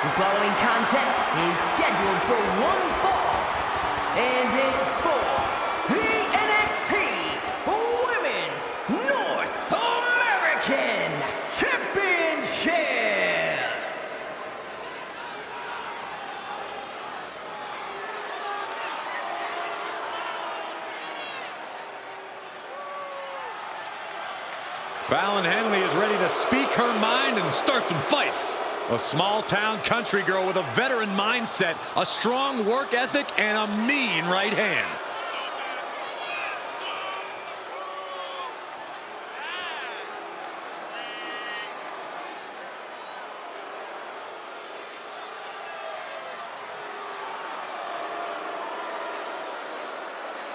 The following contest is scheduled for one fall and is for the NXT Women's North American Championship. Fallon Henley is ready to speak her mind and start some fights. A small-town country girl with a veteran mindset, a strong work ethic, and a mean right hand.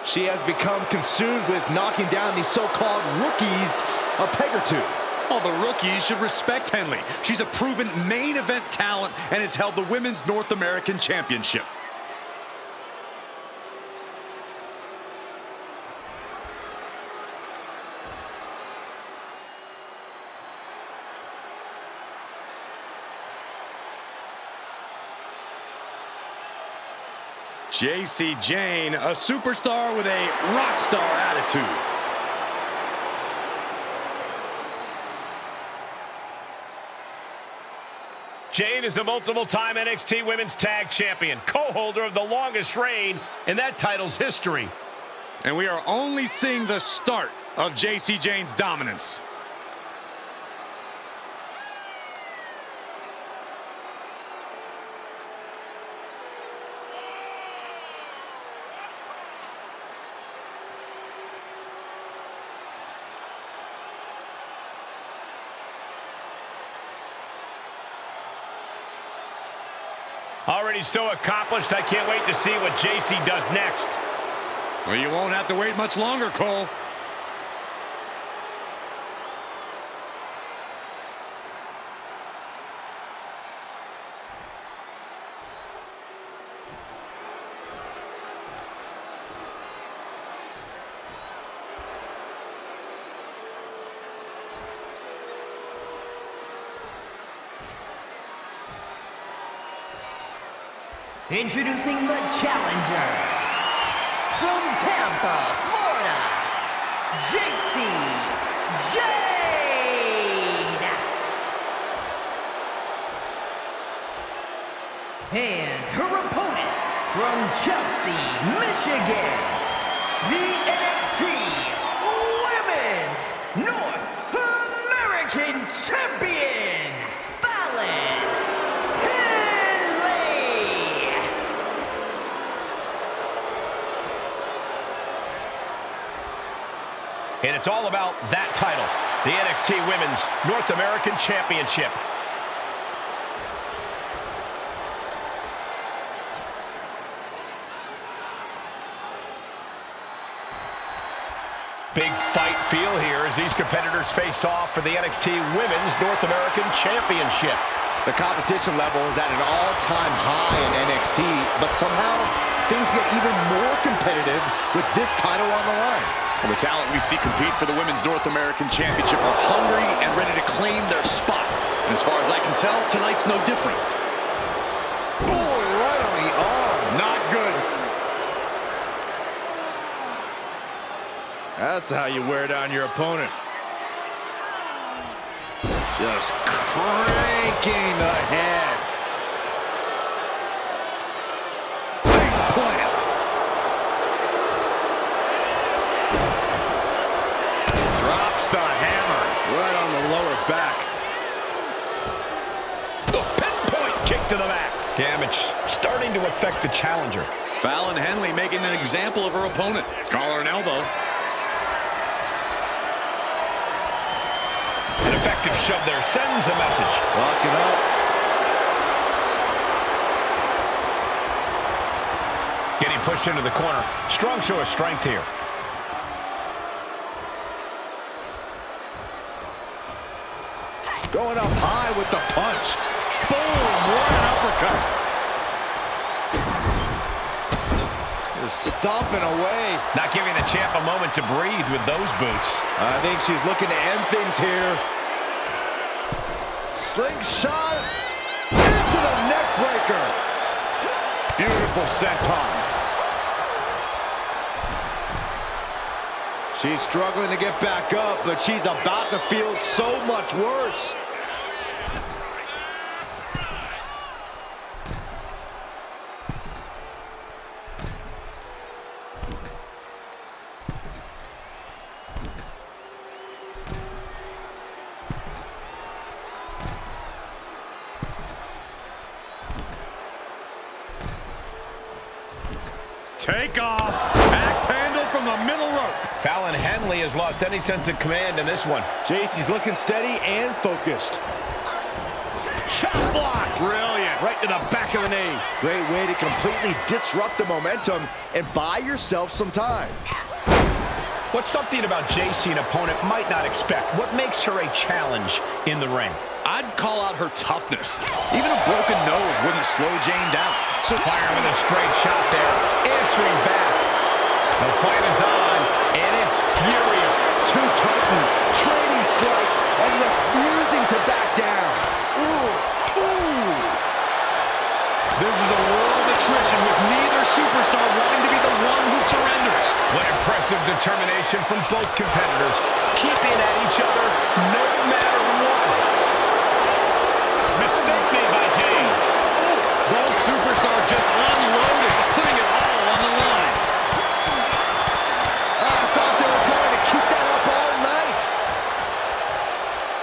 She has become consumed with knocking down these so-called rookies a peg or two. All the rookies should respect Henley. She's a proven main event talent and has held the Women's North American Championship. Jacy Jayne, a superstar with a rock star attitude. Jayne is the multiple-time NXT Women's Tag Champion, co-holder of the longest reign in that title's history. And we are only seeing the start of Jacy Jayne's dominance. Already so accomplished, I can't wait to see what Jacy does next. Well, you won't have to wait much longer, Cole. Introducing the challenger from Tampa, Florida, Jacy Jayne. And her opponent from Chelsea, Michigan, the NXT Women's North American Champion, Fallon. And it's all about that title, the NXT Women's North American Championship. Big fight feel here as these competitors face off for the NXT Women's North American Championship. The competition level is at an all-time high in NXT, but somehow things get even more competitive with this title on the line. Well, the talent we see compete for the Women's North American Championship are hungry and ready to claim their spot. And as far as I can tell, tonight's no different. Oh, right on the arm. Not good. That's how you wear down your opponent. Just cranking the head. Face plant. Drops the hammer. Right on the lower back. The pinpoint kick to the back. Damage starting to affect the challenger. Fallon Henley making an example of her opponent. Collar and elbow. An effective shove there sends a message. Lock it up. Getting pushed into the corner. Strong show of strength here. Going up high with the punch. Boom! What an uppercut. Just stomping away. Not giving the champ a moment to breathe with those boots. I think she's looking to end things here. Slingshot into the net. Jawbreaker. Beautiful senton. She's struggling to get back up, but she's about to feel so much worse. Take off. Axe handle from the middle rope. Fallon Henley has lost any sense of command in this one. JC's looking steady and focused. Chop block. Brilliant. Right to the back of the knee. Great way to completely disrupt the momentum and buy yourself some time. What's something about JC an opponent might not expect? What makes her a challenge in the ring? I'd call out her toughness. Even a broken nose wouldn't slow Jane down. So firing with a straight shot there, answering back. The fight is on, and it's furious. Two titans trading strikes and refusing to back down. Ooh, ooh. This is a war of attrition with neither superstar wanting to be the one who surrenders. What impressive determination from both competitors, keeping at each other no matter what. Mistake made by Jane. Both superstars just unloading, putting it all on the line. I thought they were going to keep that up all night.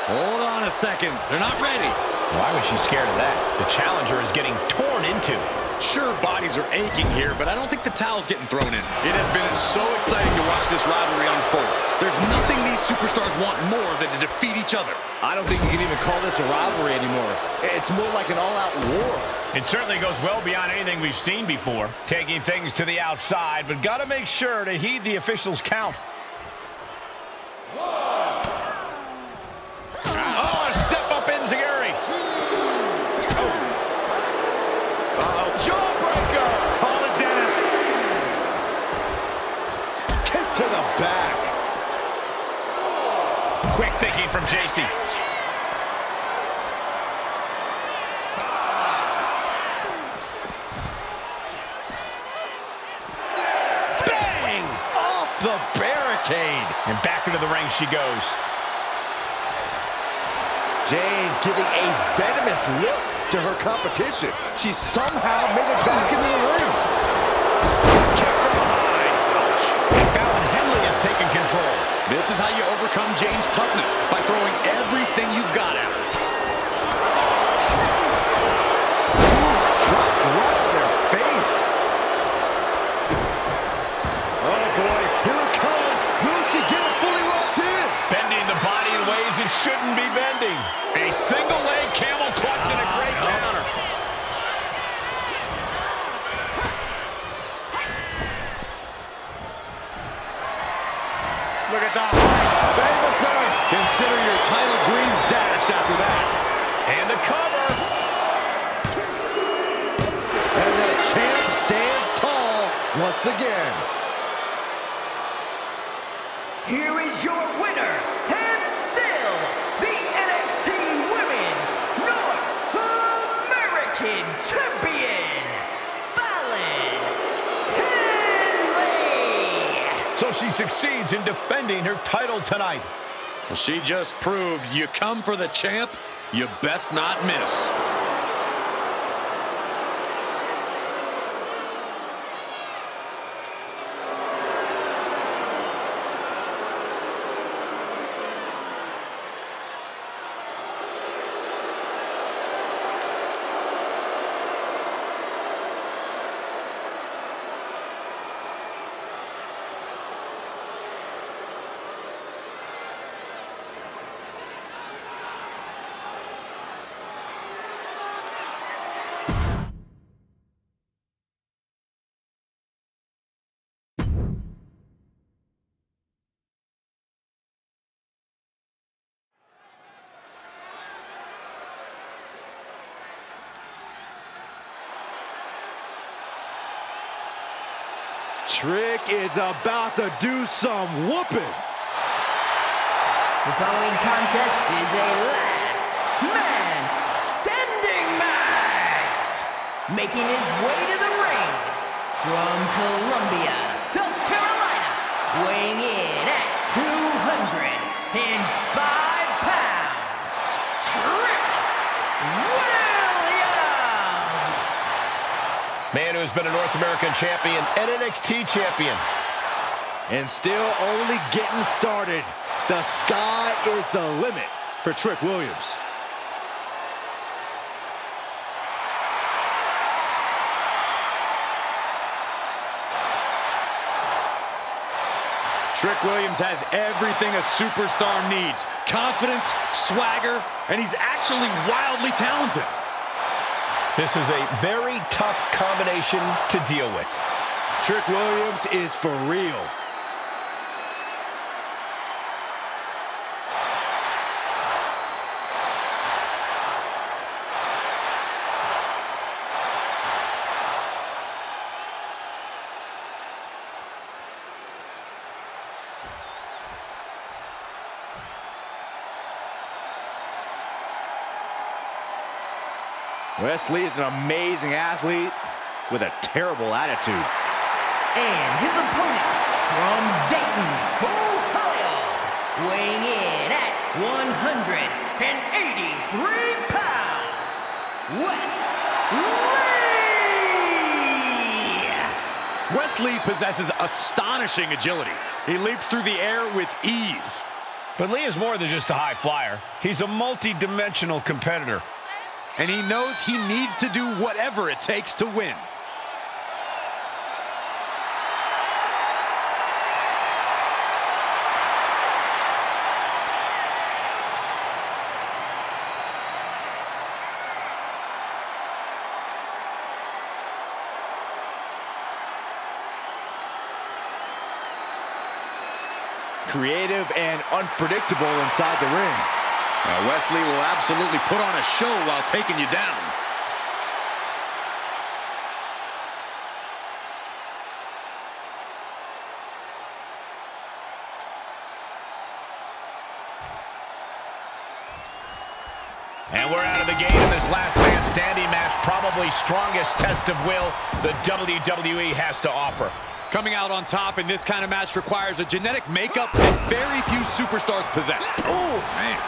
Hold on a second. They're not ready. Why was she scared of that? The challenger is getting torn into. Sure, bodies are aching here, but I don't think the towel's getting thrown in. It has been so exciting to watch this rivalry unfold. There's nothing these superstars want more than to defeat each other. I don't think you can even call this a rivalry anymore. It's more like an all-out war. It certainly goes well beyond anything we've seen before. Taking things to the outside, but got to make sure to heed the officials' count. Oh, a step up enziguri. Jawbreaker! Call it death. Kick to the back. Quick thinking from JC. Bang! Off the barricade. And back into the ring she goes. Jane giving a venomous look to her competition. She somehow made it back into the ring. Kick from behind. Ouch. And Fallon Henley has taken control. This is how you overcome Jane's toughness, by throwing everything you've got at her. Dropped right on their face. Oh boy, here it comes. Will she get it fully locked in? Bending the body in ways it shouldn't be bending. A single leg camel clutch and a great counter. Look at that. Consider your title dreams dashed after that. And the cover. And the champ stands tall once again. Here is your winner, and still the NXT Women's North American Champion, Fallon Henley. So she succeeds in defending her title tonight. Well, she just proved you come for the champ, you best not miss. Trick is about to do some whooping. The following contest is a last man standing match. making his way to the ring, from Columbia, South Carolina, weighing in at 205 pounds, Trick Williams! Man who has been a North American champion and NXT champion. And still only getting started. The sky is the limit for Trick Williams. Trick Williams has everything a superstar needs. Confidence, swagger, and he's actually wildly talented. This is a very tough combination to deal with. Trick Williams is for real. Wesley is an amazing athlete with a terrible attitude. And his opponent from Dayton, Ohio, weighing in at 183 pounds, Wesley! Wesley possesses astonishing agility. He leaps through the air with ease. But Lee is more than just a high flyer. He's a multi-dimensional competitor. And he knows he needs to do whatever it takes to win. Creative and unpredictable inside the ring. Wesley will absolutely put on a show while taking you down. And we're out of the gate in this last man standing match. Probably strongest test of will the WWE has to offer. Coming out on top in this kind of match requires a genetic makeup that very few superstars possess. Oh, man.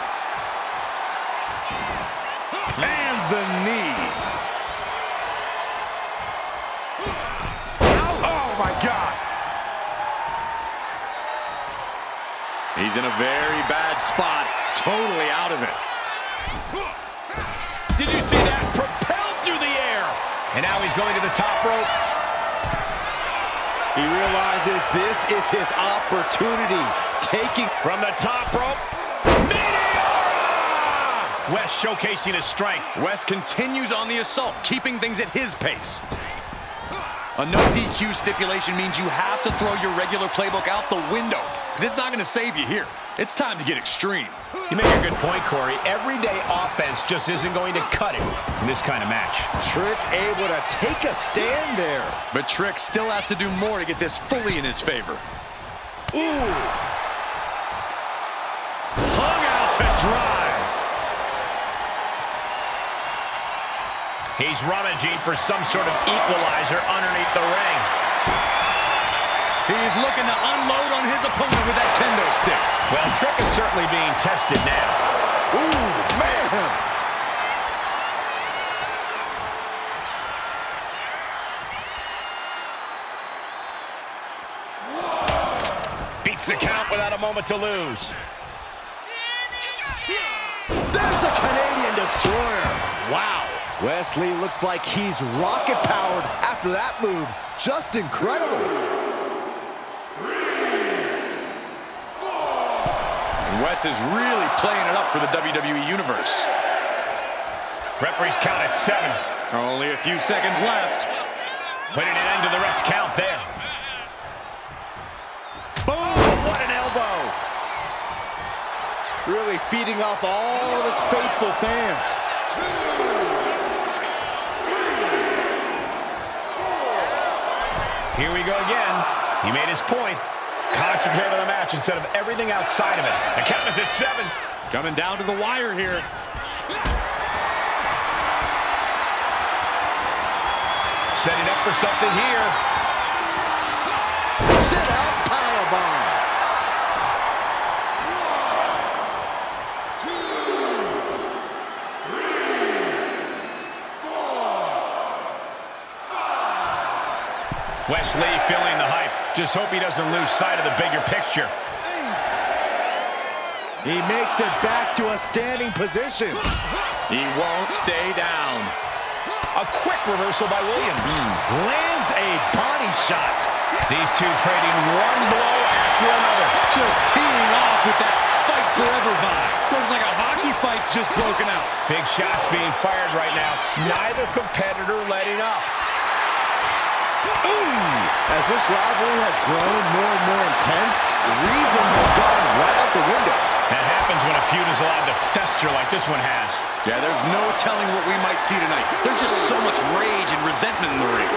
And the knee. Oh, my God. He's in a very bad spot. Totally out of it. Did you see that? Propelled through the air. And now he's going to the top rope. He realizes this is his opportunity. Taking From the top rope. West showcasing his strength. West continues on the assault, keeping things at his pace. A no DQ stipulation means you have to throw your regular playbook out the window, because it's not going to save you here. It's time to get extreme. You make a good point, Corey. Everyday offense just isn't going to cut it in this kind of match. Trick able to take a stand there. But Trick still has to do more to get this fully in his favor. Ooh. Hung out to dry. He's rummaging for some sort of equalizer underneath the ring. He's looking to unload on his opponent with that kendo stick. Well, Trick is certainly being tested now. Ooh, man. Beats the count without a moment to lose. There's the Canadian Destroyer. Wow. Wesley looks like he's rocket-powered after that move. Just incredible. And Wes is really playing it up for the WWE Universe. Referee's count at 7. Only a few seconds left. Putting an end to the ref's count there. Boom! What an elbow. Really feeding off all of his faithful fans. Here we go again. He made his point. Concentrate on the match instead of everything outside of it. The count is at 7. Coming down to the wire here. setting up for something here. Sit out powerbomb. 1, 2, 3, 4, 5. Wes Lee feeling the hype. Just hope he doesn't lose sight of the bigger picture. He makes it back to a standing position. He won't stay down. A quick reversal by Williams. Lands a body shot. These two trading one blow after another. Just teeing off with that fight forever vibe. Looks like a hockey fight's just broken out. Big shots being fired right now. Neither competitor letting up. As this rivalry has grown more and more intense, reason has gone right out the window. That happens when a feud is allowed to fester like this one has. Yeah, there's no telling what we might see tonight. There's just so much rage and resentment in the ring.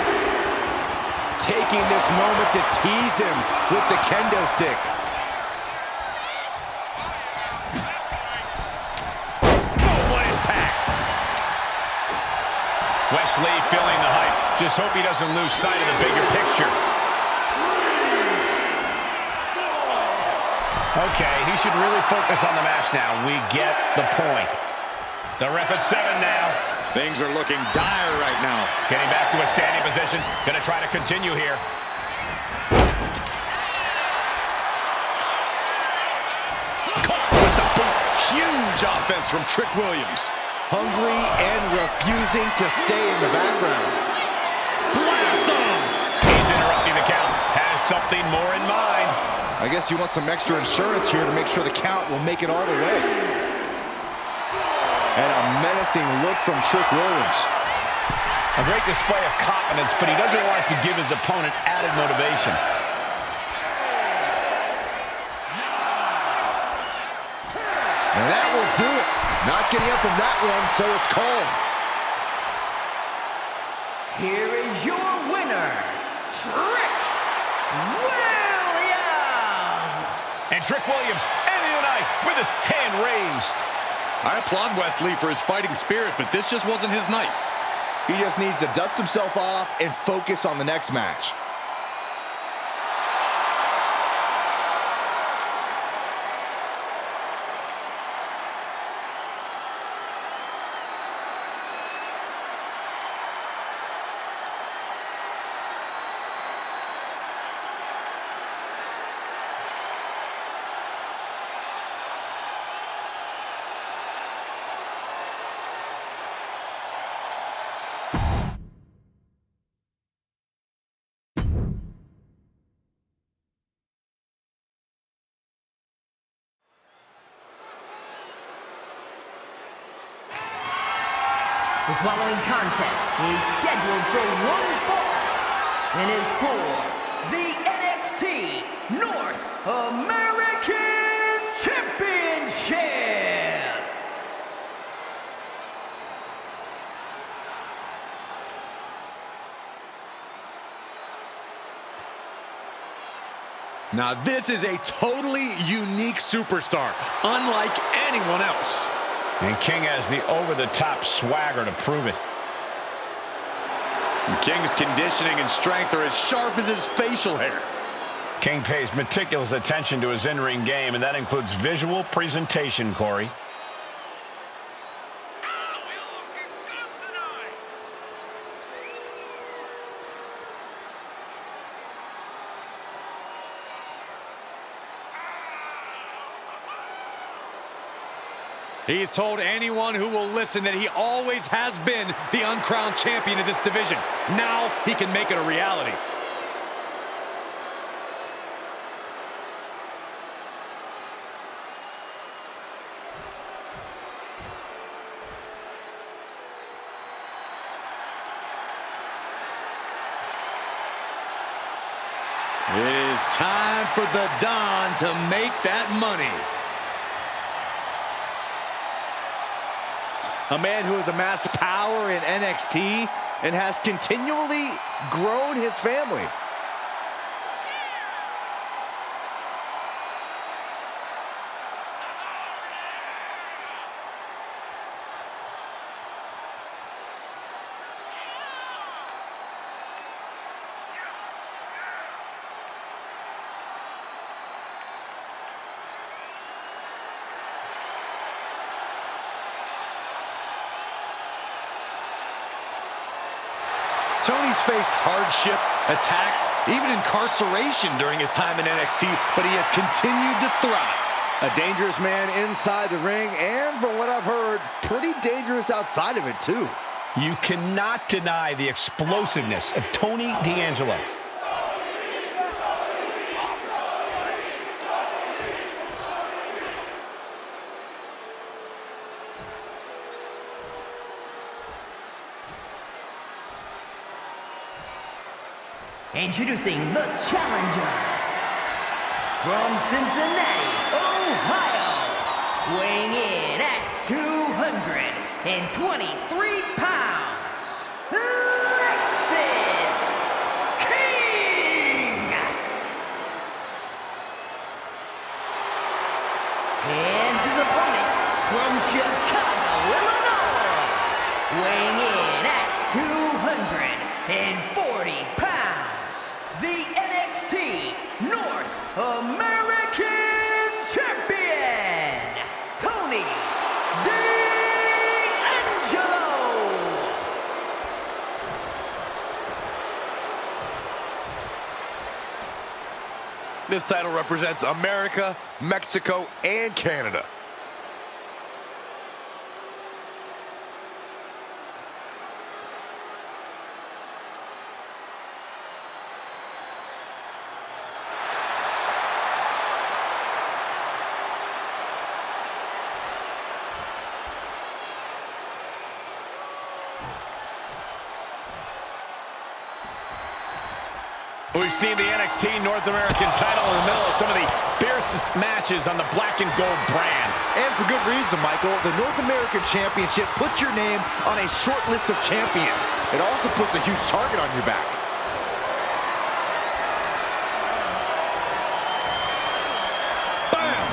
Taking this moment to tease him with the kendo stick. Boom, what impact. Wes Lee feeling the hype. Just hope he doesn't lose sight of the bigger picture. Okay, he should really focus on the match now. We get the point. The ref at 7 now. Things are looking dire right now. Getting back to a standing position. Going to try to continue here. Caught with the boot. Huge offense from Trick Williams. Hungry and refusing to stay in the background. Blast him! He's interrupting the count. Has something more in mind. I guess you want some extra insurance here to make sure the count will make it all the way. And a menacing look from Trick Williams. A great display of confidence, but he doesn't want to give his opponent added motivation. And that will do it. Not getting up from that one, so it's called. Here is your winner, Trick Williams! And Trick Williams ending the night with his hand raised. I applaud Wes Lee for his fighting spirit, but this just wasn't his night. He just needs to dust himself off and focus on the next match. The following contest is scheduled for one fall and is for the NXT North American Championship. Now this is a totally unique superstar, unlike anyone else. And King has the over-the-top swagger to prove it. The King's conditioning and strength are as sharp as his facial hair. King pays meticulous attention to his in-ring game, and that includes visual presentation, Corey. He's told anyone who will listen that he always has been the uncrowned champion of this division. Now he can make it a reality. It is time for the Don to make that money. A man who has amassed power in NXT and has continually grown his family. Tony's faced hardship, attacks, even incarceration during his time in NXT, but he has continued to thrive. A dangerous man inside the ring, and from what I've heard, pretty dangerous outside of it, too. You cannot deny the explosiveness of Tony D'Angelo. Introducing the challenger from Cincinnati, Ohio, weighing in at 223 pounds, Lexis King. And his opponent from Chicago, Illinois, weighing in at 240 pounds. The NXT North American Champion, Tony D'Angelo. This title represents America, Mexico, and Canada. We've seen the NXT North American title in the middle of some of the fiercest matches on the black and gold brand. And for good reason, Michael. The North American Championship puts your name on a short list of champions. It also puts a huge target on your back. Bam!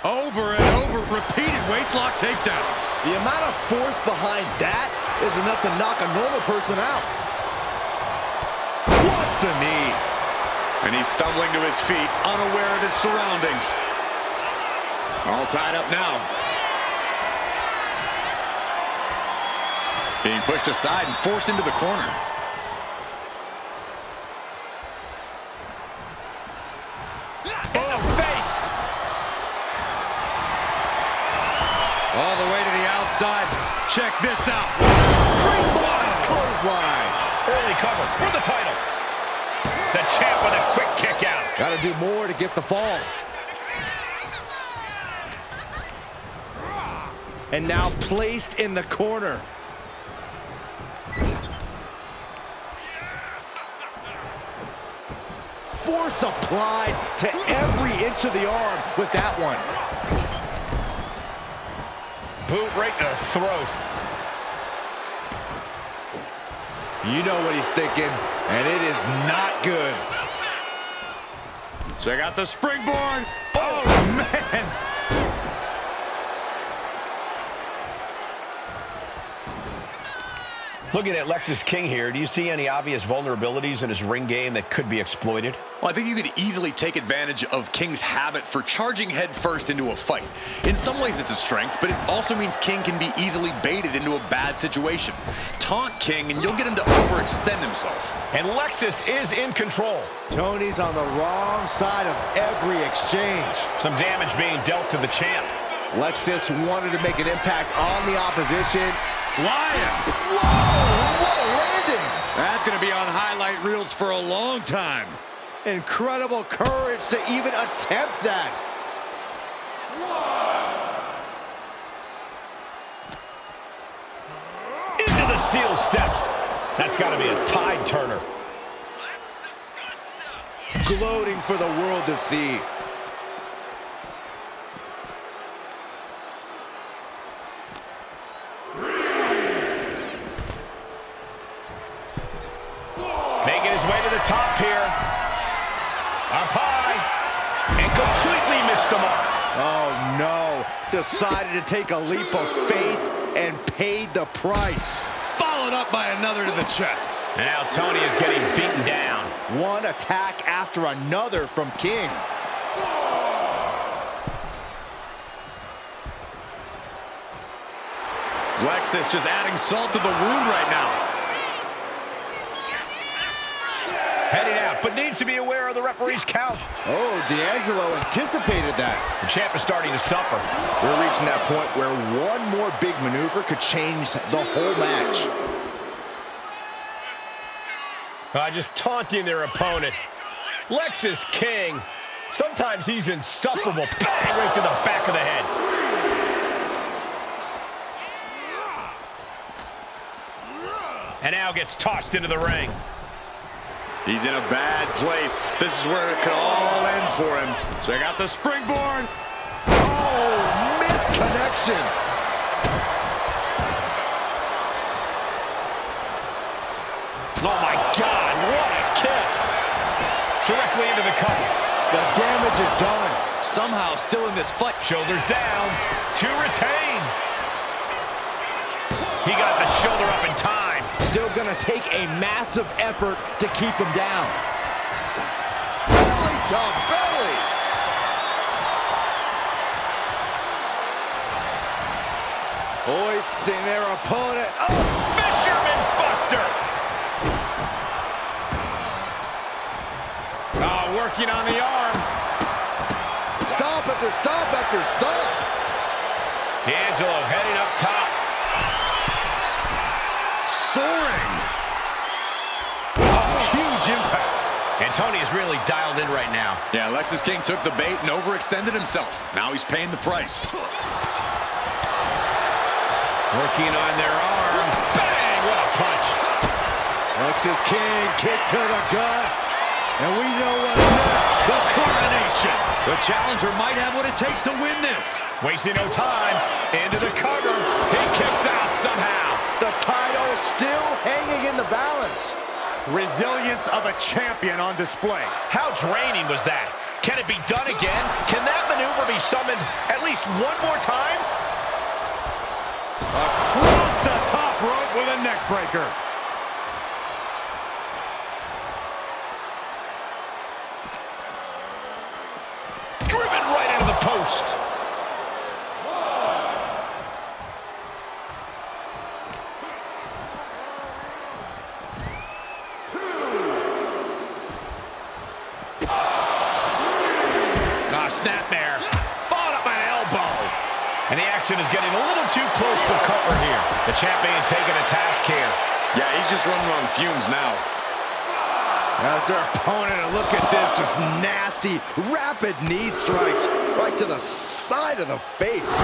Over and over, repeated waistlock takedowns. The amount of force behind that is enough to knock a normal person out. Watch the knee. And he's stumbling to his feet, unaware of his surroundings. All tied up now. Being pushed aside and forced into the corner. In the face! All the way to the outside. Check this out. Springboard clothesline. Early cover for the title. The champ with a quick kick out. Got to do more to get the fall. And now placed in the corner. Force applied to every inch of the arm with that one. Boot right in the throat. You know what he's thinking, and it is not good. Check out the springboard. Oh, man. Looking at Lexis King here, do you see any obvious vulnerabilities in his ring game that could be exploited? Well, I think you could easily take advantage of King's habit for charging head first into a fight. In some ways it's a strength, but it also means King can be easily baited into a bad situation. Taunt King and you'll get him to overextend himself. And Lexis is in control. Tony's on the wrong side of every exchange. Some damage being dealt to the champ. Lexis wanted to make an impact on the opposition. Flying. Whoa, what a landing! That's going to be on highlight reels for a long time. Incredible courage to even attempt that. Into the steel steps. That's got to be a tide turner. Gloating for the world to see. Making his way to the top here. Up high. And completely missed the mark. Oh no, decided to take a leap of faith and paid the price. Followed up by another to the chest. And now Tony is getting beaten down. One attack after another from King. Lexus just adding salt to the wound right now. Heading out, but needs to be aware of the referee's count. Oh, D'Angelo anticipated that. The champ is starting to suffer. We're reaching that point where one more big maneuver could change the whole match. Just taunting their opponent. Lexus King. Sometimes he's insufferable. Bang, right to the back of the head. And now gets tossed into the ring. He's in a bad place. This is where it could all end for him. Check out the springboard. Oh, missed connection. Oh my God, what a kick. Directly into the cover. The damage is done. Somehow still in this fight. Shoulders down to retain. He got the shoulder up in time. Still gonna take a massive effort to keep him down. Belly to belly. Hoisting their opponent. Oh, Fisherman's Buster. Oh, working on the arm. stop after stop after stop. D'Angelo heading up top. Soaring. Oh, huge impact. And Tony is really dialed in right now. Yeah, Lexus King took the bait and overextended himself. Now he's paying the price. Working on their arm. Bang! What a punch. Lexus King kick to the gut. And we know what's next. The coronation. The challenger might have what it takes to win this. Wasting no time. Into the cover. He kicks out somehow. The title still hanging in the balance. Resilience of a champion on display. How draining was that? Can it be done again? Can that maneuver be summoned at least one more time? Across the top rope with a neck breaker. Driven right into the post. Snapmare. Followed up by an elbow. And the action is getting a little too close for comfort here. The champion taking a task here. Yeah, he's just running on fumes now. As their opponent, look at this, just nasty, rapid knee strikes right to the side of the face.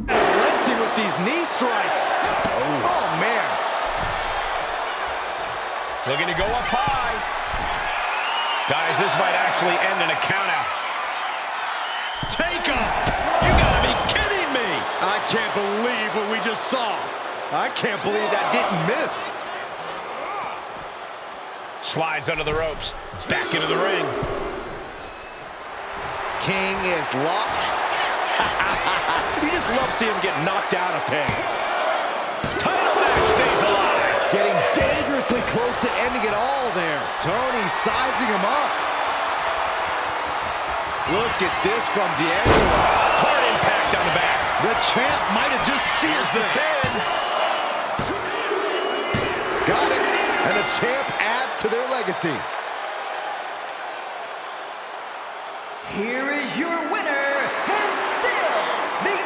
Lifting with these knee strikes. Oh, man. Looking to go up high. Guys, this might actually end in a countout. Take off! You gotta be kidding me! I can't believe what we just saw. I can't believe that didn't miss. Slides under the ropes. Back into the ring. King is locked. You just love seeing him get knocked out of pain. Title match stays alive. Getting dangerously close to ending it all there. Tony sizing him up. Look at this from D'Angelo. Hard impact on the back. The champ might have just sealed The it. pin. Got it. And the champ adds to their legacy. Here is your winner, and still the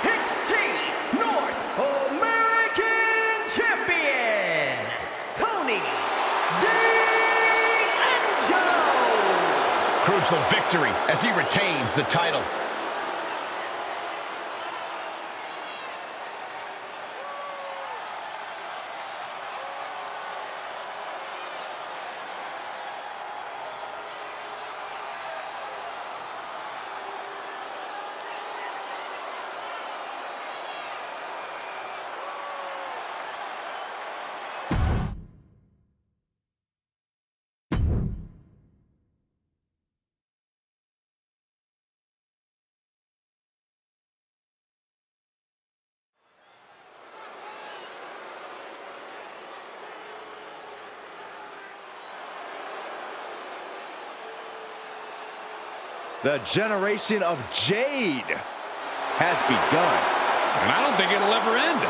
NXT North American Champion, Tony D'Angelo. Crucial victory as he retains the title. The generation of Jade has begun. And I don't think it'll ever end.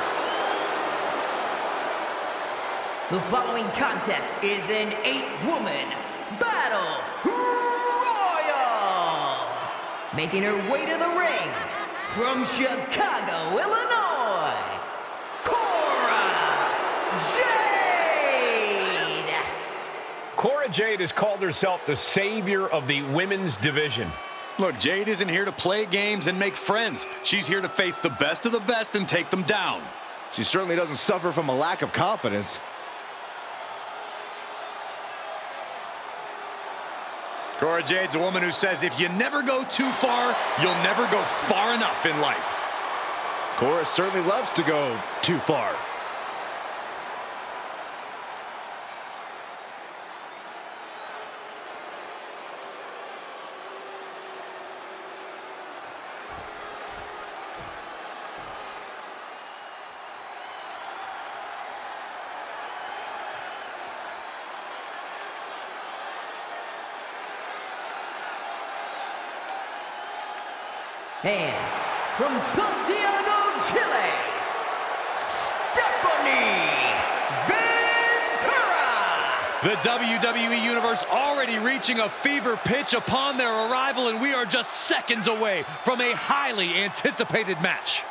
The following contest is an 8-woman battle royal. Making her way to the ring from Chicago, Illinois, Cora Jade. Cora Jade has called herself the savior of the women's division. Look, Jade isn't here to play games and make friends. She's here to face the best of the best and take them down. She certainly doesn't suffer from a lack of confidence. Cora Jade's a woman who says if you never go too far, you'll never go far enough in life. Cora certainly loves to go too far. And from Santiago, Chile, Stephanie Ventura. The WWE Universe already reaching a fever pitch upon their arrival, and we are just seconds away from a highly anticipated match.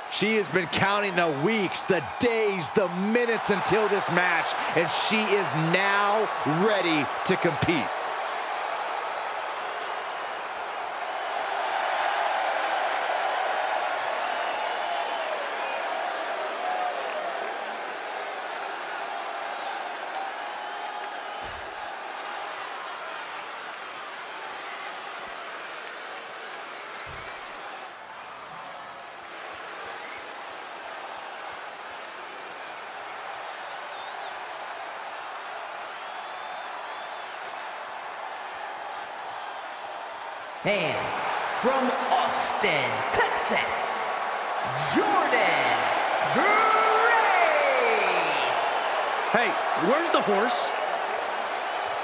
She has been counting the weeks, the days, the minutes until this match, and she is now ready to compete. And from Austin, Texas, Jordan Grace. Hey, where's the horse?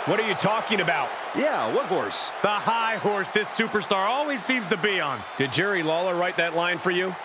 What are you talking about? Yeah, what horse? The high horse this superstar always seems to be on. Did Jerry Lawler write that line for you?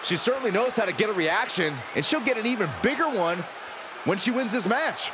She certainly knows how to get a reaction, and she'll get an even bigger one when she wins this match.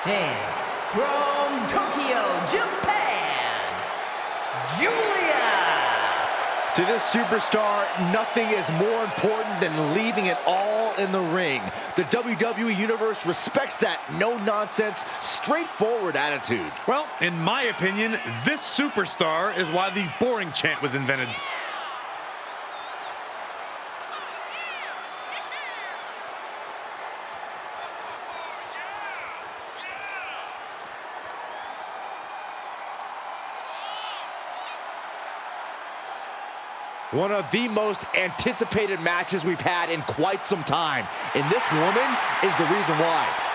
And from Tokyo, Japan, Julia. To this superstar, nothing is more important than leaving it all in the ring. The WWE Universe respects that no-nonsense, straightforward attitude. Well, in my opinion, this superstar is why the boring chant was invented. One of the most anticipated matches we've had in quite some time. And this woman is the reason why.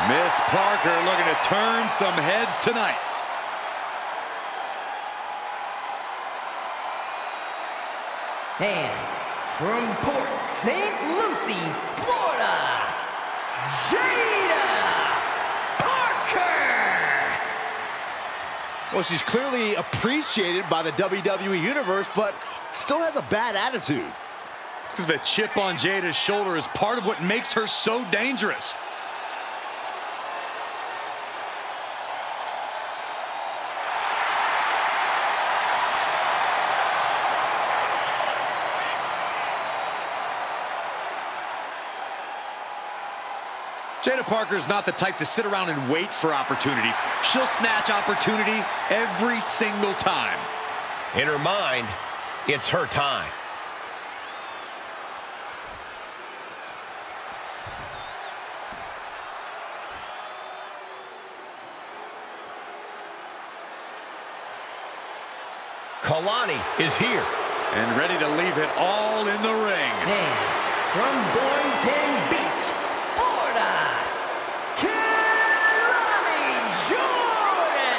Miss Parker looking to turn some heads tonight. And from Port St. Lucie, Florida, Jada Parker. Well, she's clearly appreciated by the WWE Universe, but still has a bad attitude. It's because the chip on Jada's shoulder is part of what makes her so dangerous. Jada Parker's not the type to sit around and wait for opportunities. She'll snatch opportunity every single time. In her mind, it's her time. Kalani is here. And ready to leave it all in the ring. And from Boynton Beach, Florida, Jordan.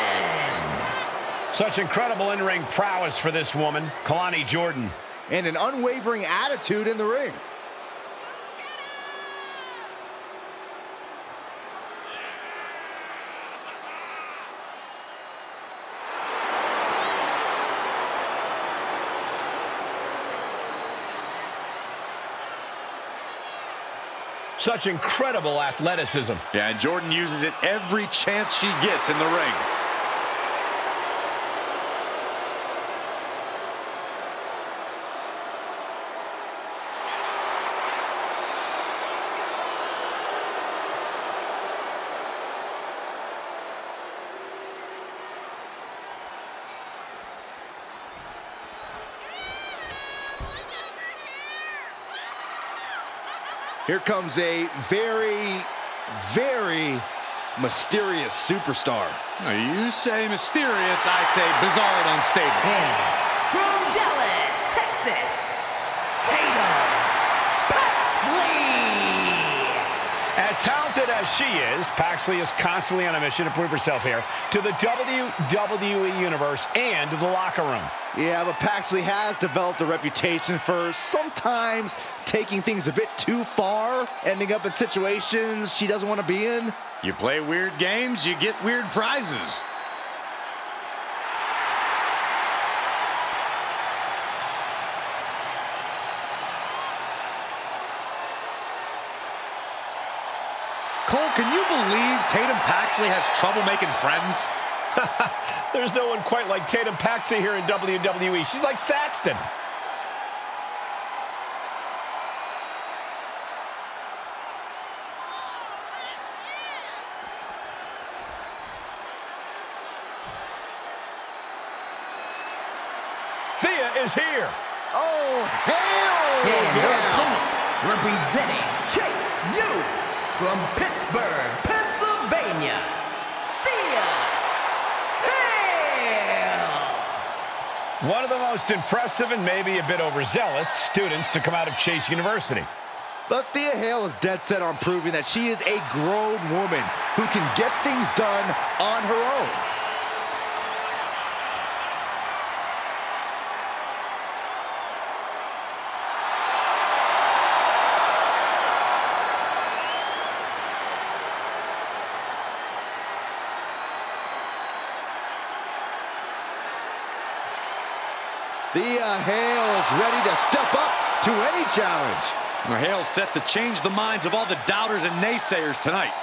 Such incredible in-ring prowess for this woman, Kalani Jordan. And an unwavering attitude in the ring. Such incredible athleticism. Yeah, and Jordan uses it every chance she gets in the ring. Here comes a very, very mysterious superstar. Now, you say mysterious, I say bizarre and unstable. And from Dallas, Texas, Tatum Paxley. As talented as she is, Paxley is constantly on a mission to prove herself here to the WWE Universe and the locker room. Yeah, but Paxley has developed a reputation for sometimes taking things a bit too far, ending up in situations she doesn't want to be in. You play weird games, you get weird prizes. Cole, can you believe Tatum Paxley has trouble making friends? There's no one quite like Tatum Paxley here in WWE. She's like Saxton. Thea is here. Oh, hell And her yeah! opponent, representing Chase U from Pittsburgh, Pennsylvania, Thea Hale. One of the most impressive and maybe a bit overzealous students to come out of Chase University. But Thea Hale is dead set on proving that she is a grown woman who can get things done on her own. Hale is ready to step up to any challenge. Hale's set to change the minds of all the doubters and naysayers tonight.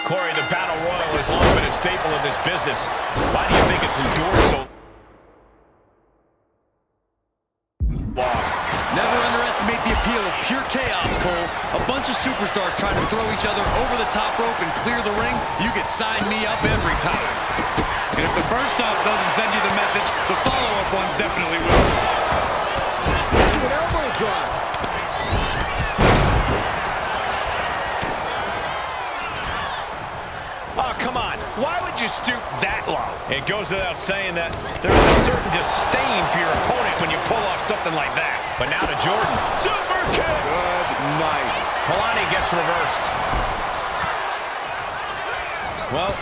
Corey, the Battle Royal has long been a staple of this business. Why do you think it's endured so long? Never underestimate the appeal of pure chaos, Cole. A bunch of superstars trying to throw each other over the top rope and clear the ring. You can sign me up every time. And if the first off doesn't send you the message, the follow-up ones definitely will. An elbow drop. Oh, come on. Why would you stoop that low? It goes without saying that there's a certain disdain for your opponent when you pull off something like that. But now to Jordan. Super kick! Good night. Kalani gets reversed. Well,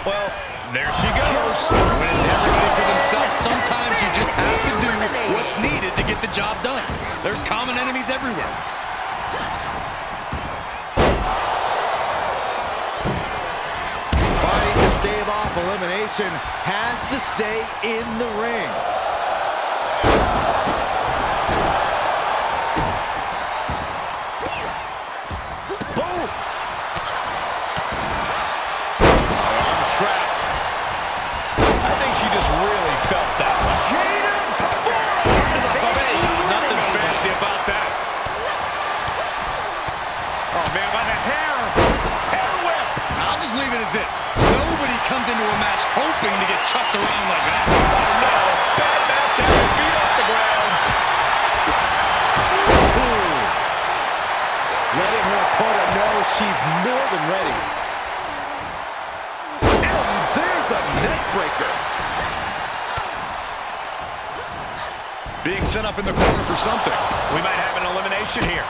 there she goes. When it's everybody for themselves, sometimes you just have to do what's needed to get the job done. There's common enemies everywhere. Fighting to stave off elimination, has to stay in the ring. Boom! Arms trapped. I think she just really felt that one. Nothing fancy about that. Oh, man, by the hair. Hair whip. I'll just leave it at this. Nobody comes into a match hoping to get chucked around like that. Oh, no. Bad match having feet off the ground. Ooh. Letting her opponent know she's more than ready. And there's a neck breaker. Being set up in the corner for something. We might have an elimination here.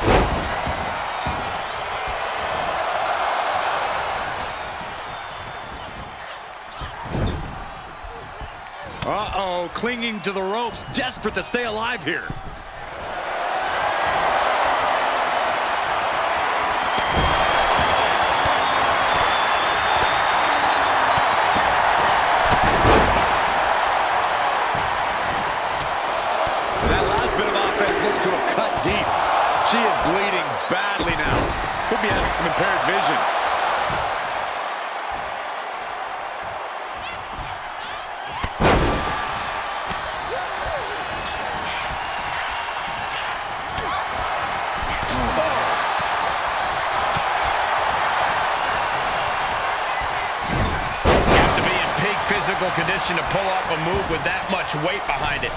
Uh-oh, clinging to the ropes, desperate to stay alive here. That last bit of offense looks to have cut deep. She is bleeding badly now. Could be having some impaired vision. Physical condition to pull off a move with that much weight behind it.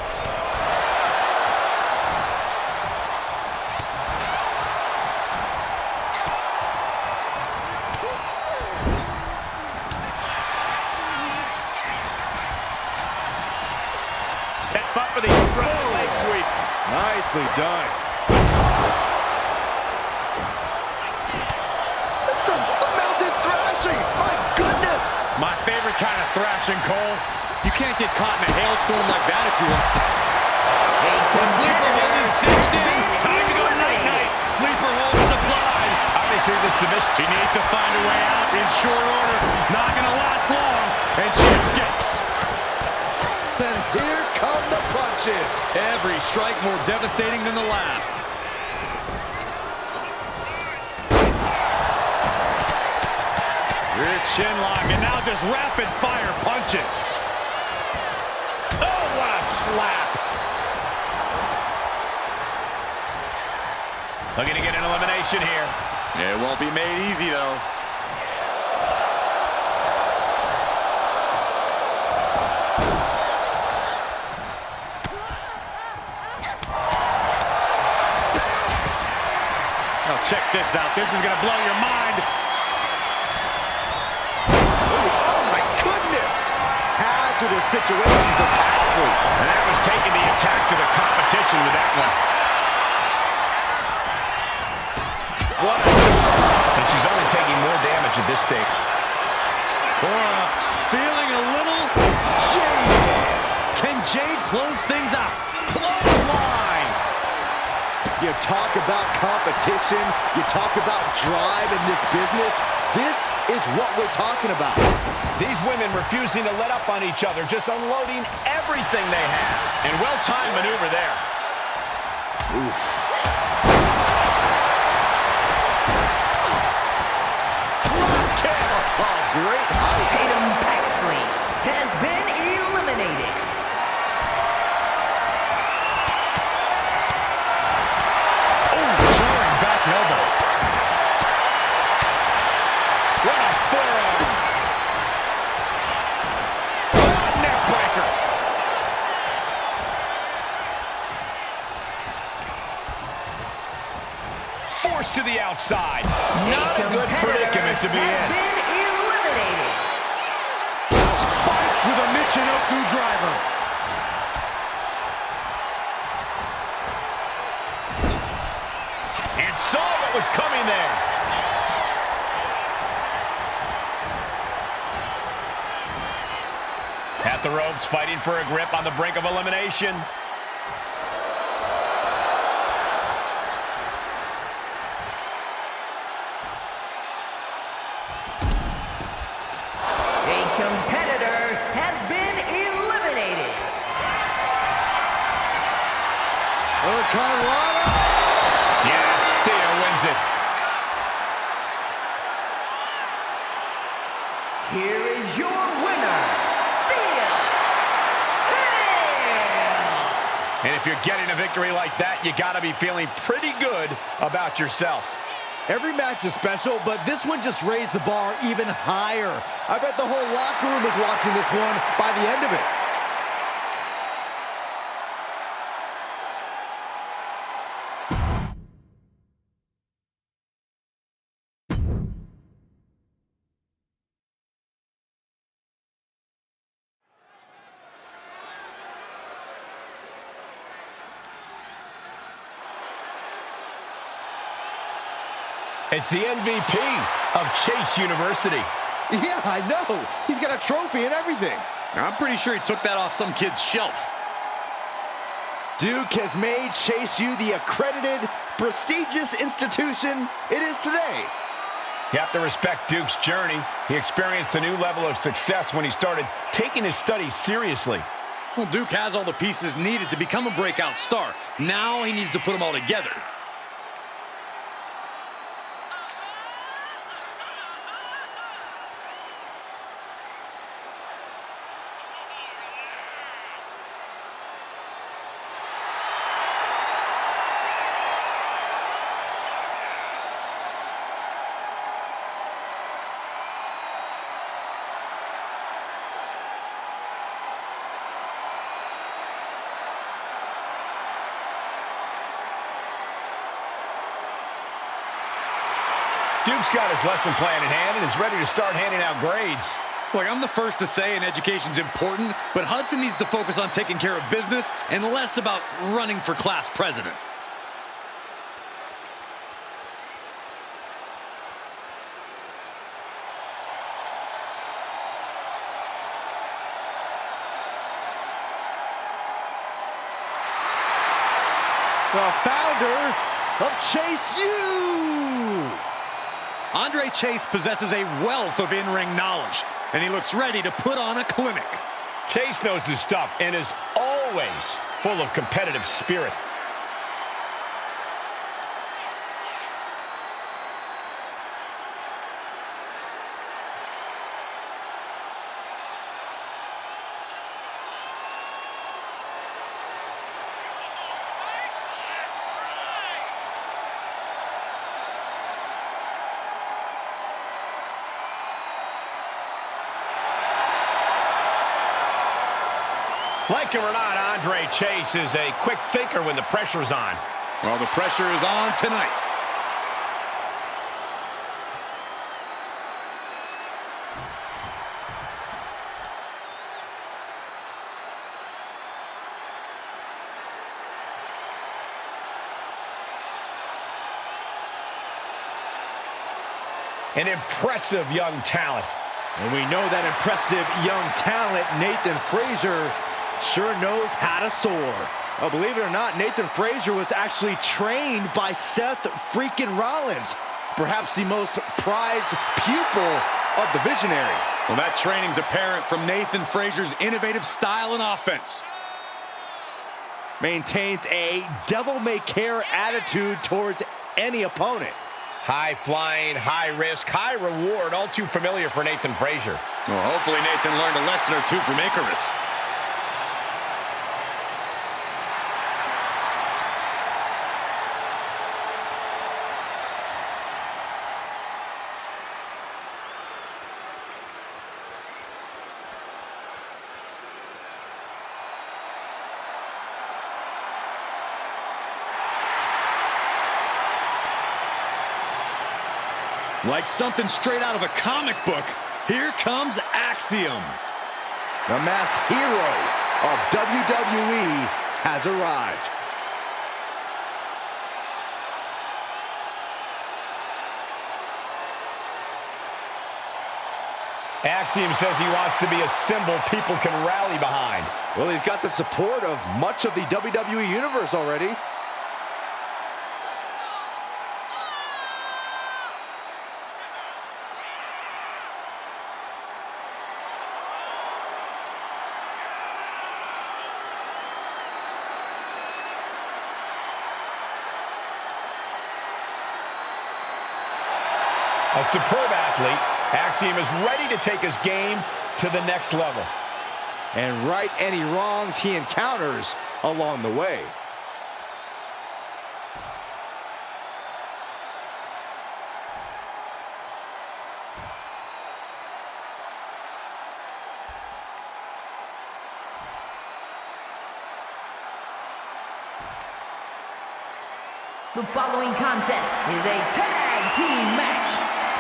Set up for the aggressive leg sweep. Nicely done. It's the mounted thrashing. My goodness. My favorite kind of thrashing, Cole. You can't get caught in a hailstorm like that if you want. The sleeper hold is cinched in. Time to go night-night. Sleeper hold is applied. Obviously, the submission. She needs to find a way out in short order. Not going to last long. And she escapes. Then here come the punches. Every strike more devastating than the last. Rear chin lock, and now just rapid-fire punches. Oh, what a slap. Looking to get an elimination here. It won't be made easy, though. Oh, check this out. This is going to blow your mind. Oh my goodness! Hazardous situation for Paxley. And that was taking the attack to the competition with that one. What a shot. And she's only taking more damage at this stage. Feeling a little jaded. Can Jade close things out? Clothesline. You talk about competition, you talk about drive in this business. This is what we're talking about. These women refusing to let up on each other, just unloading everything they have. And well-timed maneuver there. Oof. Drop kick. Oh, great height. Tatum Paxley has been eliminated. Jarring back elbow. What a forearm. Oh, neck breaker. Forced to the outside. Not a good predicament to be has in. been eliminated. Spiked with a Michinoku driver. And saw what was coming there. At the ropes, fighting for a grip on the brink of elimination. A competitor has been eliminated. Carolina. Yes, Thea wins it. Here is your winner, Thea. And if you're getting a victory like that, you got to be feeling pretty good about yourself. Every match is special, but this one just raised the bar even higher. I bet the whole locker room is watching this one by the end of it. It's the MVP of Chase University. Yeah, I know. He's got a trophy and everything. I'm pretty sure he took that off some kid's shelf. Duke has made Chase U the accredited, prestigious institution it is today. You have to respect Duke's journey. He experienced a new level of success when he started taking his studies seriously. Well, Duke has all the pieces needed to become a breakout star. Now he needs to put them all together. Duke's got his lesson plan in hand and is ready to start handing out grades. Look, I'm the first to say an education's important, but Hudson needs to focus on taking care of business and less about running for class president. The founder of Chase U. Andre Chase possesses a wealth of in-ring knowledge, and he looks ready to put on a clinic. Chase knows his stuff and is always full of competitive spirit. Like him or not, Andre Chase is a quick thinker when the pressure's on. Well, the pressure is on tonight. An impressive young talent. And we know that impressive young talent, Nathan Frazier, sure knows how to soar. Oh, believe it or not, Nathan Frazier was actually trained by Seth freaking Rollins. perhaps the most prized pupil of the Visionary. Well, that training's apparent from Nathan Frazier's innovative style and offense. Maintains a devil-may-care attitude towards any opponent. High flying, high risk, high reward, all too familiar for Nathan Frazier. Well, hopefully Nathan learned a lesson or two from Icarus. Like something straight out of a comic book, here comes Axiom. The masked hero of WWE has arrived. Axiom says he wants to be a symbol people can rally behind. Well, he's got the support of much of the WWE Universe already. A superb athlete, Axiom is ready to take his game to the next level. And right any wrongs he encounters along the way. The following contest is a tag team match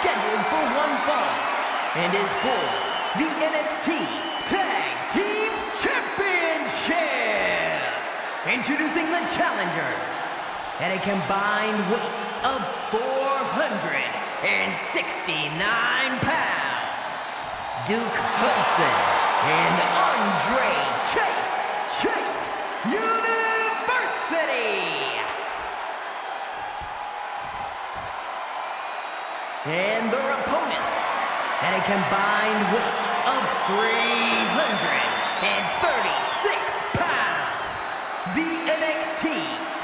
scheduled for one fall and is for the NXT Tag Team Championship. Introducing the challengers at a combined weight of 469 pounds. Duke Hudson and Andre Chase University. And their opponents at a combined weight of 336 pounds. The NXT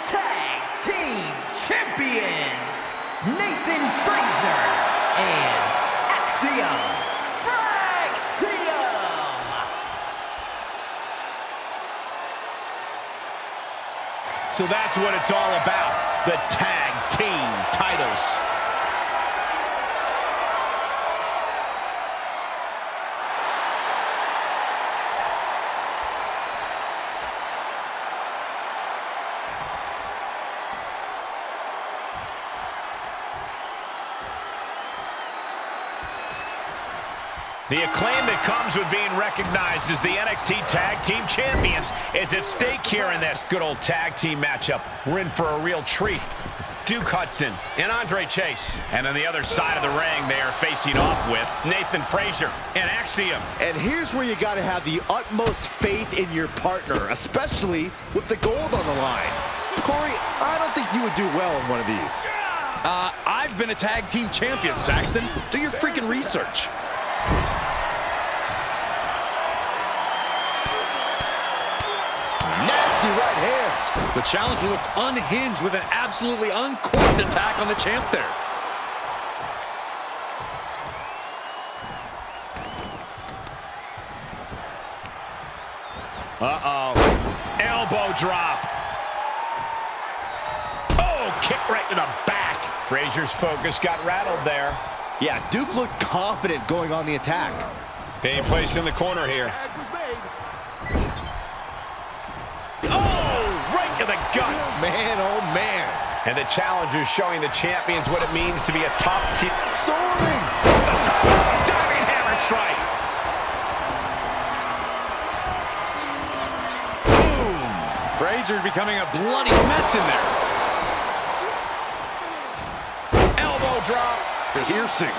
Tag Team Champions, Nathan Frazier and Axiom. So that's what it's all about, the tag team titles. The acclaim that comes with being recognized as the NXT Tag Team Champions is at stake here in this good old tag team matchup. We're in for a real treat. Duke Hudson and Andre Chase. And on the other side of the ring, they are facing off with Nathan Frazier and Axiom. And here's where you got to have the utmost faith in your partner, especially with the gold on the line. Corey, I don't think you would do well in one of these. I've been a tag team champion, Saxton. Do your freaking research. Nasty right hands. The challenger looked unhinged with an absolutely uncorked attack on the champ there. Uh-oh. Elbow drop. Oh, kick right to the back. Frazier's focus got rattled there. Yeah, Duke looked confident going on the attack. Being placed in the corner here. Oh, right to the gut. Man, oh man. And the challenger's showing the champions what it means to be a top team. Soaring. The top diving hammer strike. Boom! Frazier becoming a bloody mess in there. Elbow drop. Piercing.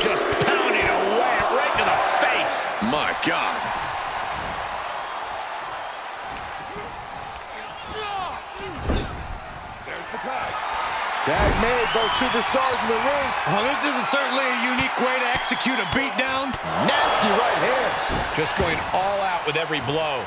Just pounding away right to the face. My God. Tag made, both superstars in the ring. Oh, this is certainly a unique way to execute a beatdown. Nasty right hands. Just going all out with every blow.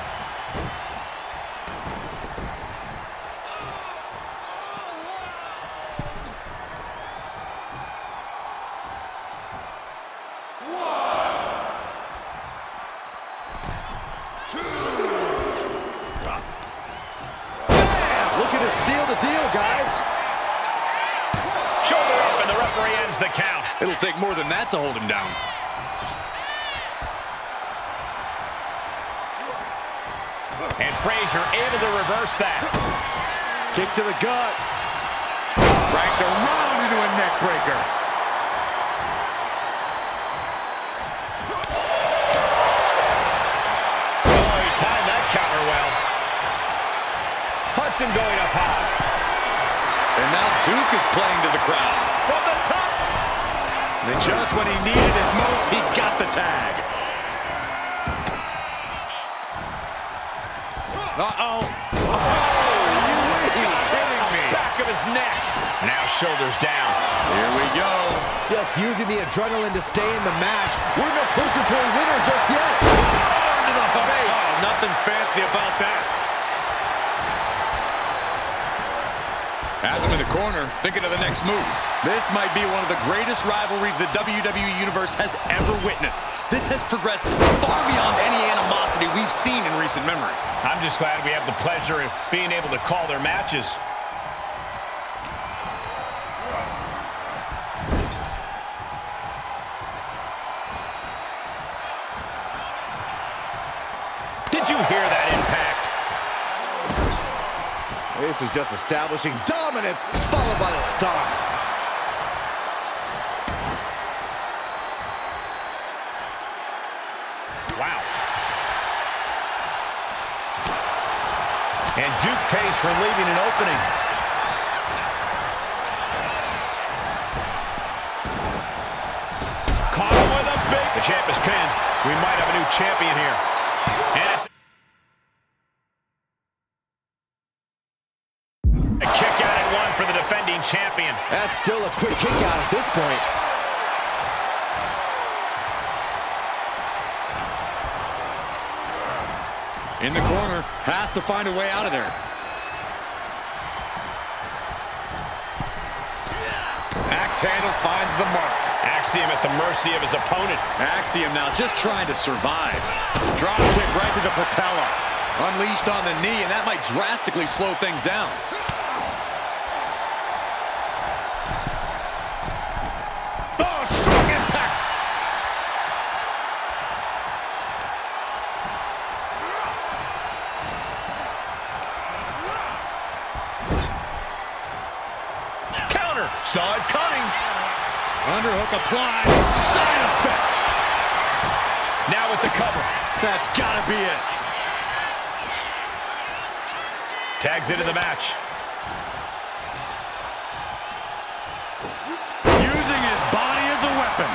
Looking to seal the deal, guys. Shoulder up, and the referee ends the count. It'll take more than that to hold him down. And Frazier able to reverse that. Kick to the gut. Ranked around into a neck breaker. Oh, he timed that counter well. Hudson going up high. And now Duke is playing to the crowd. From the top. And just when he needed it most, he got the tag. Uh-oh. Oh, are you kidding me? Back of his neck. Now shoulders down. Here we go. Just using the adrenaline to stay in the match. We're no closer to a winner just yet. To the face. Oh, nothing fancy about that. Has him in the corner, thinking of the next move. This might be one of the greatest rivalries the WWE Universe has ever witnessed. This has progressed far beyond any animosity we've seen in recent memory. I'm just glad we have the pleasure of being able to call their matches. Did you hear that impact? This is just establishing dominance, followed by the stomp. Wow. And Duke pays for leaving an opening. Caught him with a big... The champ is pinned. We might have a new champion here. And it's... A kick out at one for the defending champion. That's still a quick kick out at this point. In the corner, has to find a way out of there. Axe handle finds the mark. Axiom at the mercy of his opponent. Axiom now just trying to survive. Drop kick right to the patella. Unleashed on the knee, and that might drastically slow things down. Oh, strong impact. Counter. Saw it coming. Underhook applied. Side effect. Now with the cover. That's gotta be it. Tags into the match. Using his body as a weapon.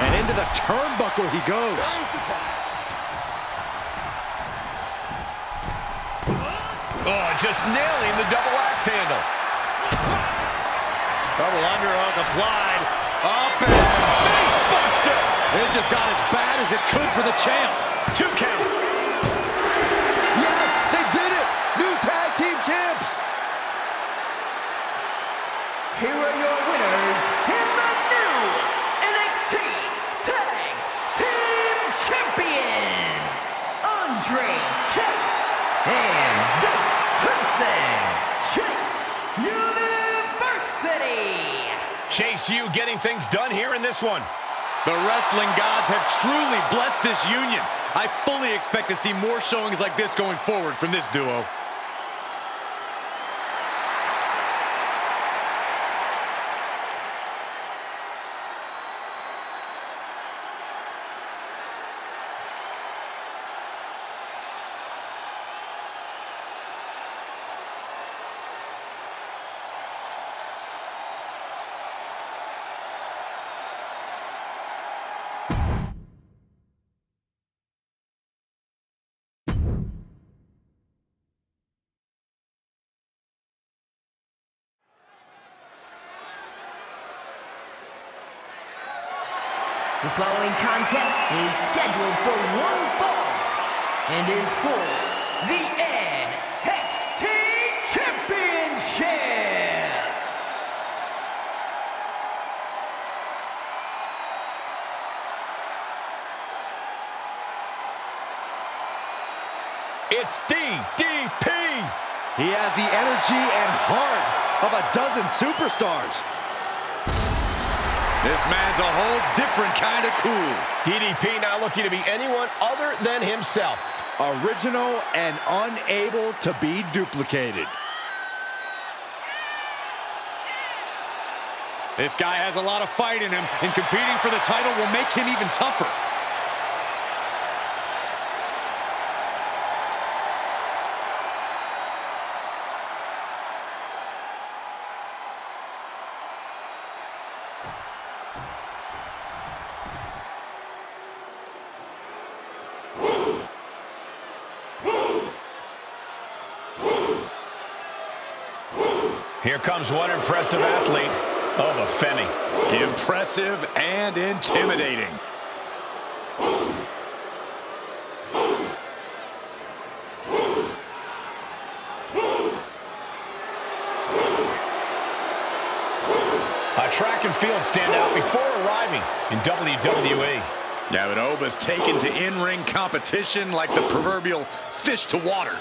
And into the turnbuckle he goes. Oh, just nailing the double axe handle. Double underhook applied. Up and face buster. It just got as bad as it could for the champ. 2 count. Yes, they did it! New tag team champs! Here are your winners in the new NXT Tag Team Champions, Andre Chase and Duke Hudson. Chase University. Chase U getting things done here in this one. The wrestling gods have truly blessed this union. I fully expect to see more showings like this going forward from this duo. The following contest is scheduled for one fall and is for the NXT Championship. It's DDP. He has the energy and heart of a dozen superstars. This man's a whole different kind of cool. DDP not looking to be anyone other than himself. Original and unable to be duplicated. This guy has a lot of fight in him, and competing for the title will make him even tougher. Here comes one impressive athlete, Oba Femi. Impressive and intimidating. A track and field standout before arriving in WWE. Yeah, but Oba's taken to in-ring competition like the proverbial fish to water.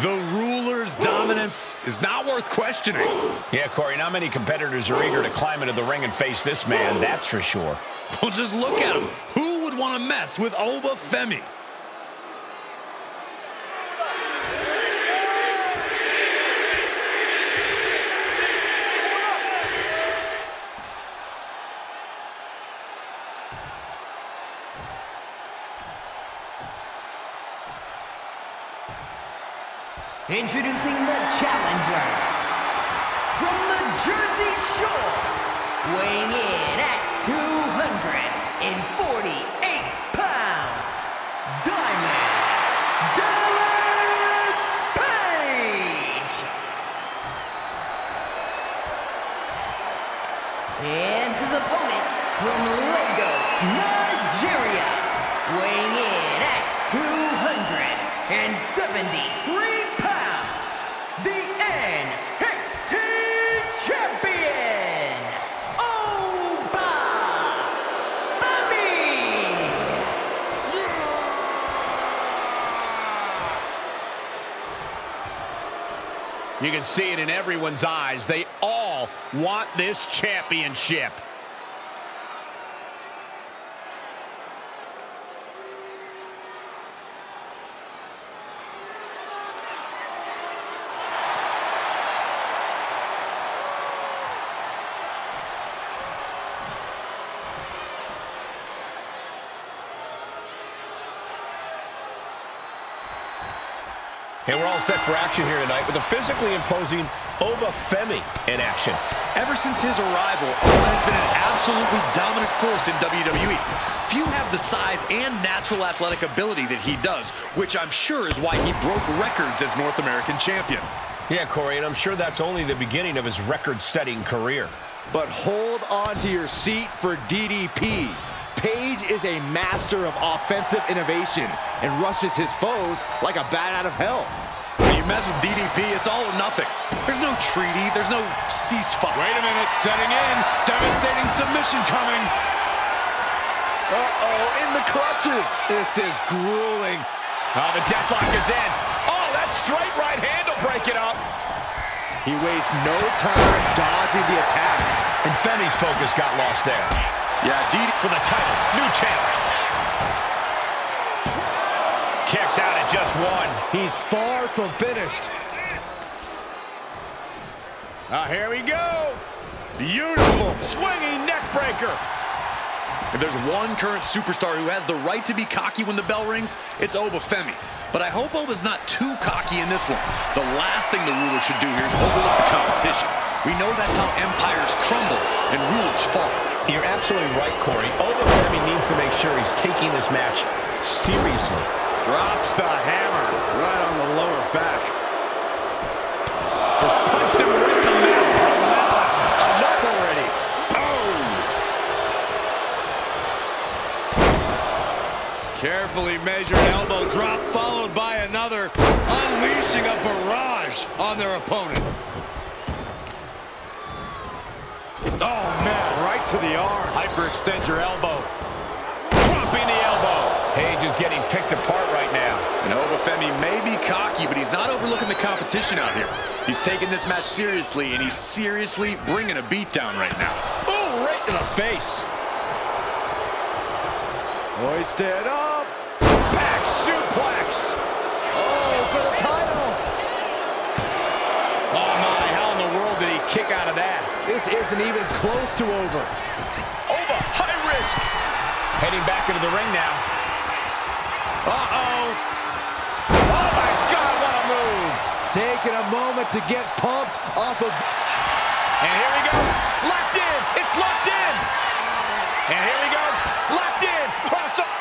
The ruler's dominance is not worth questioning. Yeah, Corey, not many competitors are eager to climb into the ring and face this man, that's for sure. Well, just look at him. Who would want to mess with Oba Femi? Introducing the challenger from the Jersey Shore, weighing in at 248 pounds, Diamond Dallas Page. And his opponent from Lagos, Nigeria, weighing in at 273 pounds, the NXT Champion, Oba Femi. You can see it in everyone's eyes. They all want this championship. And we're all set for action here tonight with a physically imposing Oba Femi in action. Ever since his arrival, Oba has been an absolutely dominant force in WWE. Few have the size and natural athletic ability that he does, which I'm sure is why he broke records as North American champion. Yeah, Corey, and I'm sure that's only the beginning of his record-setting career. But hold on to your seat for DDP. Page is a master of offensive innovation and rushes his foes like a bat out of hell. When you mess with DDP, it's all or nothing. There's no treaty, there's no ceasefire. Wait a minute, setting in. Devastating submission coming. Uh-oh, in the clutches. This is grueling. Oh, the deathlock is in. Oh, that straight right hand will break it up. He wastes no time dodging the attack. And Femi's focus got lost there. Yeah, DDP For the title, new champ. Kicks out at just one. He's far from finished. Here we go. Beautiful swinging neck breaker. If there's one current superstar who has the right to be cocky when the bell rings, it's Obafemi. But I hope Oba's not too cocky in this one. The last thing the ruler should do here is overlook the competition. We know that's how empires crumble and rulers fall. You're absolutely right, Corey. Obafemi needs to make sure he's taking this match seriously. Drops the hammer right on the lower back. Just punched him right in the mouth. Relentless. Enough already. Carefully measured elbow drop followed by another, unleashing a barrage on their opponent. Oh, man, right to the arm. Hyperextend your elbow. Dropping the elbow. Page is getting picked apart right now. And Obafemi may be cocky, but he's not overlooking the competition out here. He's taking this match seriously, and he's seriously bringing a beatdown right now. Ooh, right in the face. Hoisted up. Back suplex. Oh, for the title. Oh, my, how in the world did he kick out of that? This isn't even close to over. Oba, high risk. Heading back into the ring now. Uh-oh. Oh, my God, what a move. Taking a moment to get pumped off of... And here we go. Locked in. It's locked in. And here we go. Locked in. Cross up.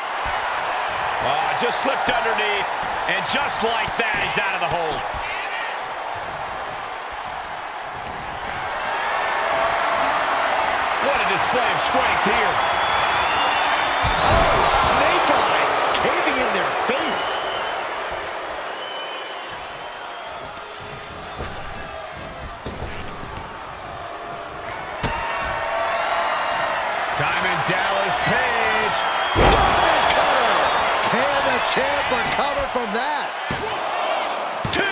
Oh, just slipped underneath. And just like that, he's out of the hold. What a display of strength here. Oh, snake eyes caving in their face. Diamond Dallas Page. Diamond cutter. Can the champ recover from that? 2.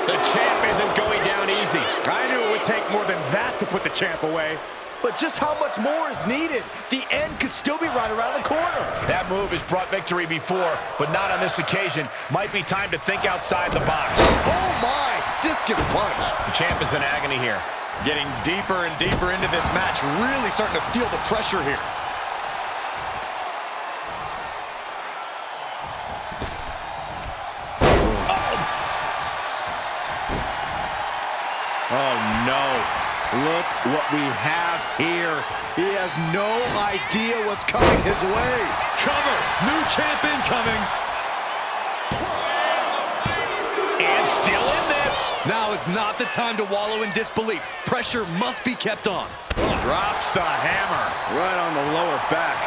The champ isn't going down easy. I knew it would take more than that to put the champ away. But just how much more is needed? The end could still be right around the corner. That move has brought victory before, but not on this occasion. Might be time to think outside the box. Oh my, discus punch. The champ is in agony here. Getting deeper and deeper into this match, really starting to feel the pressure here. Oh no, look what we have here. He has no idea what's coming his way. Cover, new champ incoming. And still in this. Now is not the time to wallow in disbelief. Pressure must be kept on. Drops the hammer right on the lower back.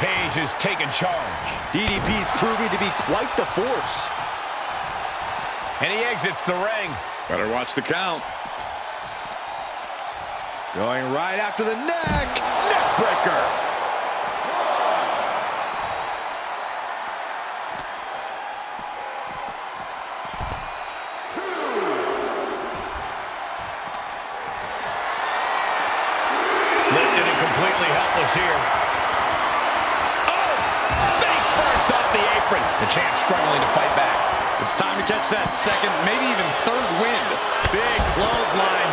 Page is taking charge. DDP's proving to be quite the force. And he exits the ring. Better watch the count. Going right after the neck. Neck breaker. Lifted and completely helpless here. Oh! Face first off the apron. The champ struggling to fight back. It's time to catch that second, maybe even third wind. Big clothesline.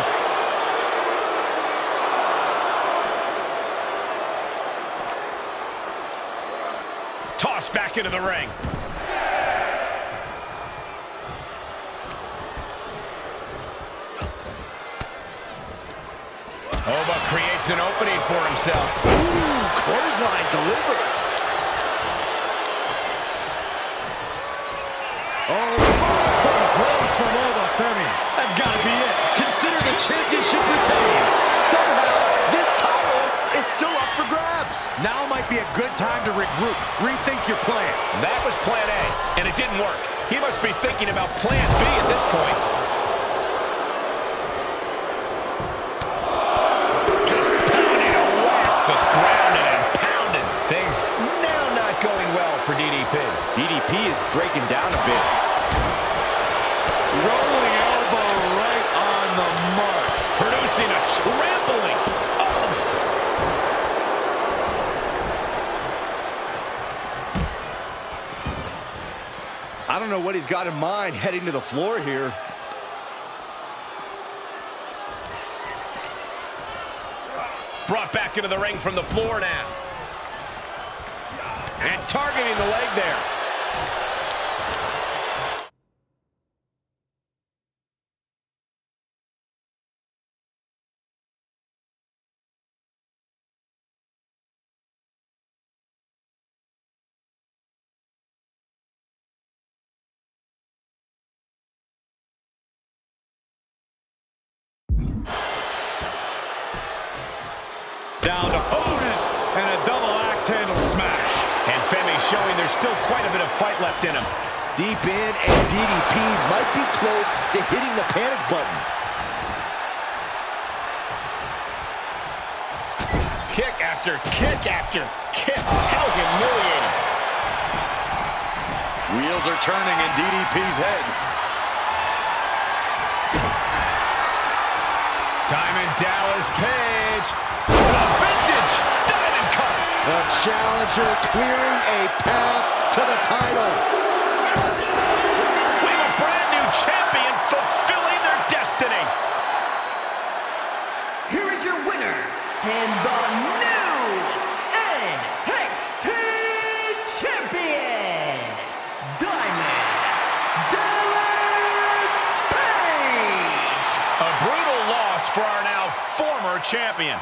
Tossed back into the ring. Oba creates an opening for himself. Ooh, clothesline delivered. Oh, blows from Obafemi. That's got to be it. Consider the championship retained. Somehow, this title is still up for grabs. Now might be a good time to regroup, rethink your plan. That was plan A, and it didn't work. He must be thinking about plan B at this point. Just pounding away. Just grounded and pounded. Things now not going well for DDP. DDP is breaking down a bit. Rolling elbow right on the mark. Producing a trampling. Oh! I know what he's got in mind heading to the floor here. Brought back into the ring from the floor now. And targeting the leg there. Down to opponent, and a double axe handle smash. And Femi showing there's still quite a bit of fight left in him. Deep in, and DDP might be close to hitting the panic button. Kick after kick after kick. How humiliating. Wheels are turning in DDP's head. Diamond Dallas Page. A vintage diamond cut. The challenger clearing a path to the title. We have a brand new champion fulfilling their destiny. Here is your winner, and the new NXT Champion, Diamond Dallas Page. A brutal loss for our now former champion.